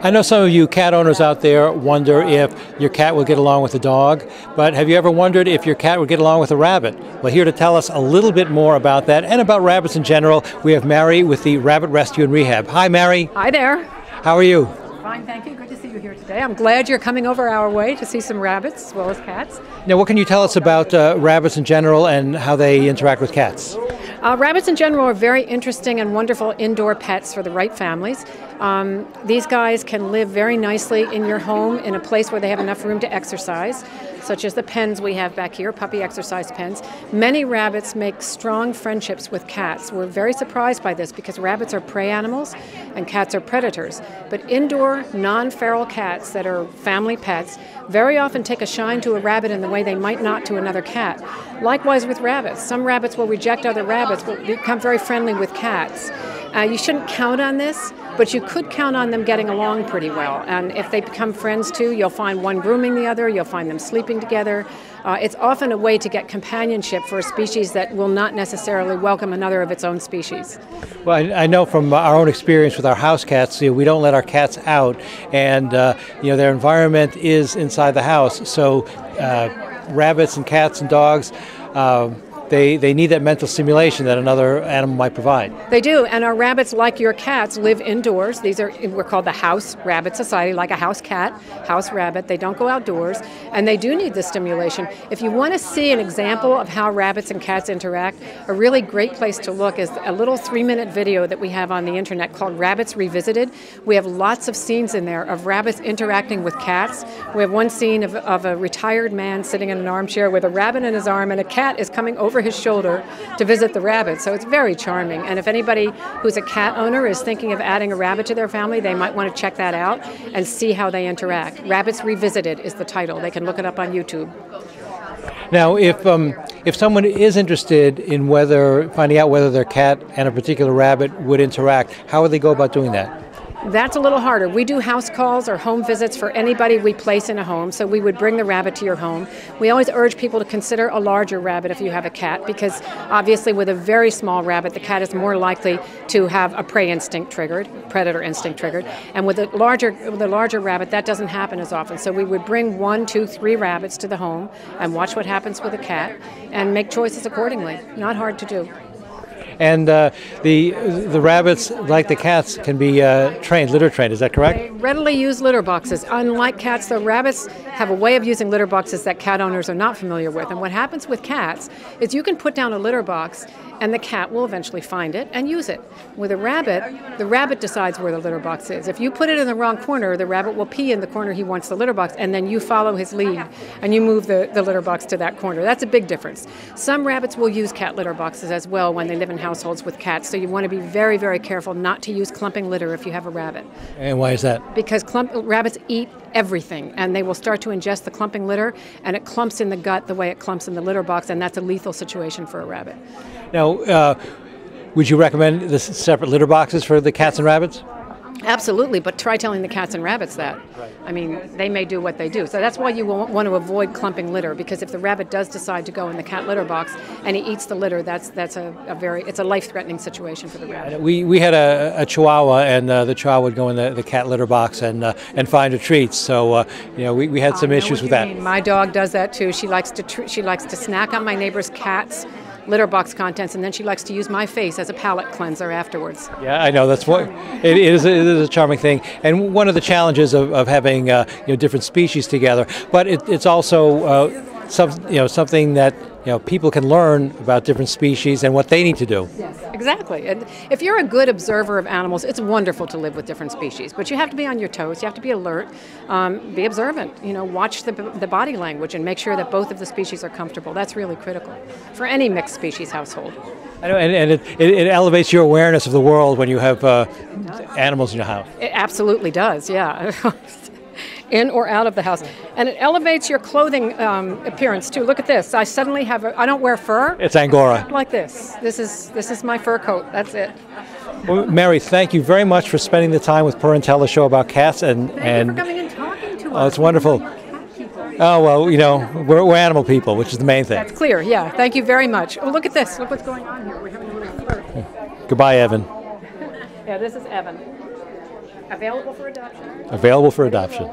I know some of you cat owners out there wonder if your cat will get along with a dog, but have you ever wondered if your cat would get along with a rabbit? Well, here to tell us a little bit more about that and about rabbits in general, we have Mary with the Rabbit Rescue and Rehab. Hi, Mary. Hi there. How are you? Fine, thank you. Good to see you here today. I'm glad you're coming over our way to see some rabbits as well as cats. Now, what can you tell us about rabbits in general and how they interact with cats? Rabbits in general are very interesting and wonderful indoor pets for the right families. These guys can live very nicely in your home in a place where they have enough room to exercise, such as the pens we have back here, puppy exercise pens. Many rabbits make strong friendships with cats. We're very surprised by this because rabbits are prey animals and cats are predators. But indoor, non-feral cats that are family pets very often take a shine to a rabbit in the way they might not to another cat. Likewise with rabbits. Some rabbits will reject other rabbits but become very friendly with cats. You shouldn't count on this, but you could count on them getting along pretty well. And if they become friends too, you'll find one grooming the other, you'll find them sleeping together. It's often a way to get companionship for a species that will not necessarily welcome another of its own species. Well, I know from our own experience with our house cats, we don't let our cats out, and their environment is inside the house. So rabbits and cats and dogs, they need that mental stimulation that another animal might provide. They do, and our rabbits, like your cats, live indoors. We're called the House Rabbit Society, like a house cat, house rabbit. They don't go outdoors, and they do need the stimulation. If you want to see an example of how rabbits and cats interact, a really great place to look is a little 3-minute video that we have on the internet called Rabbits Revisited. We have lots of scenes in there of rabbits interacting with cats. We have one scene of a retired man sitting in an armchair with a rabbit in his arm, and a cat is coming over his shoulder to visit the rabbit. So it's very charming. And if anybody who's a cat owner is thinking of adding a rabbit to their family, they might want to check that out and see how they interact. Rabbits Revisited is the title. They can look it up on YouTube. Now, if someone is interested in finding out whether their cat and a particular rabbit would interact, how would they go about doing that? That's a little harder. We do house calls or home visits for anybody we place in a home, so we would bring the rabbit to your home. We always urge people to consider a larger rabbit if you have a cat, because obviously with a very small rabbit, the cat is more likely to have a prey instinct triggered, predator instinct triggered, and with a larger rabbit, that doesn't happen as often. So we would bring 1, 2, 3 rabbits to the home and watch what happens with a cat and make choices accordingly. Not hard to do. And the rabbits, like the cats, can be litter trained. Is that correct? They readily use litter boxes. Unlike cats, the rabbits have a way of using litter boxes that cat owners are not familiar with. And what happens with cats is you can put down a litter box and the cat will eventually find it and use it. With a rabbit, the rabbit decides where the litter box is. If you put it in the wrong corner, the rabbit will pee in the corner he wants the litter box, and then you follow his lead and you move the litter box to that corner. That's a big difference. Some rabbits will use cat litter boxes as well when they live in households with cats, so you want to be very, very careful not to use clumping litter if you have a rabbit. And why is that? Because rabbits eat everything, and they will start to ingest the clumping litter, and it clumps in the gut the way it clumps in the litter box, and that's a lethal situation for a rabbit. Now, would you recommend the separate litter boxes for the cats and rabbits? Absolutely, but try telling the cats and rabbits that. Right. I mean, they may do what they do. So that's why you want to avoid clumping litter, because if the rabbit does decide to go in the cat litter box and he eats the litter, it's a life-threatening situation for the rabbit. We had a Chihuahua, and the Chihuahua would go in the cat litter box and find a treat. So we had some issues with that. My dog does that too. She likes to snack on my neighbor's cat's litter box contents, and then she likes to use my face as a palate cleanser afterwards. Yeah, I know. That's what it is a charming thing, and one of the challenges of having different species together. But it's also something that people can learn about different species and what they need to do. Yes, exactly. And if you're a good observer of animals, it's wonderful to live with different species. But you have to be on your toes. You have to be alert. Be observant. Watch the body language and make sure that both of the species are comfortable. That's really critical for any mixed species household. I know, and it elevates your awareness of the world when you have animals in your house. It absolutely does. Yeah. In or out of the house. And it elevates your clothing appearance too. Look at this. I suddenly I don't wear fur. It's Angora. Like this. This is my fur coat. That's it. Well, Mary, thank you very much for spending the time with Purr and Tell, the show about cats. Thank you for coming and talking to us. Oh, it's wonderful. Oh, well, we're animal people, which is the main thing. That's clear, yeah. Thank you very much. Oh, look at this. Look what's going on here. We're having a little flirt. Goodbye, Evan. Yeah, this is Evan. Available for adoption. Available for adoption.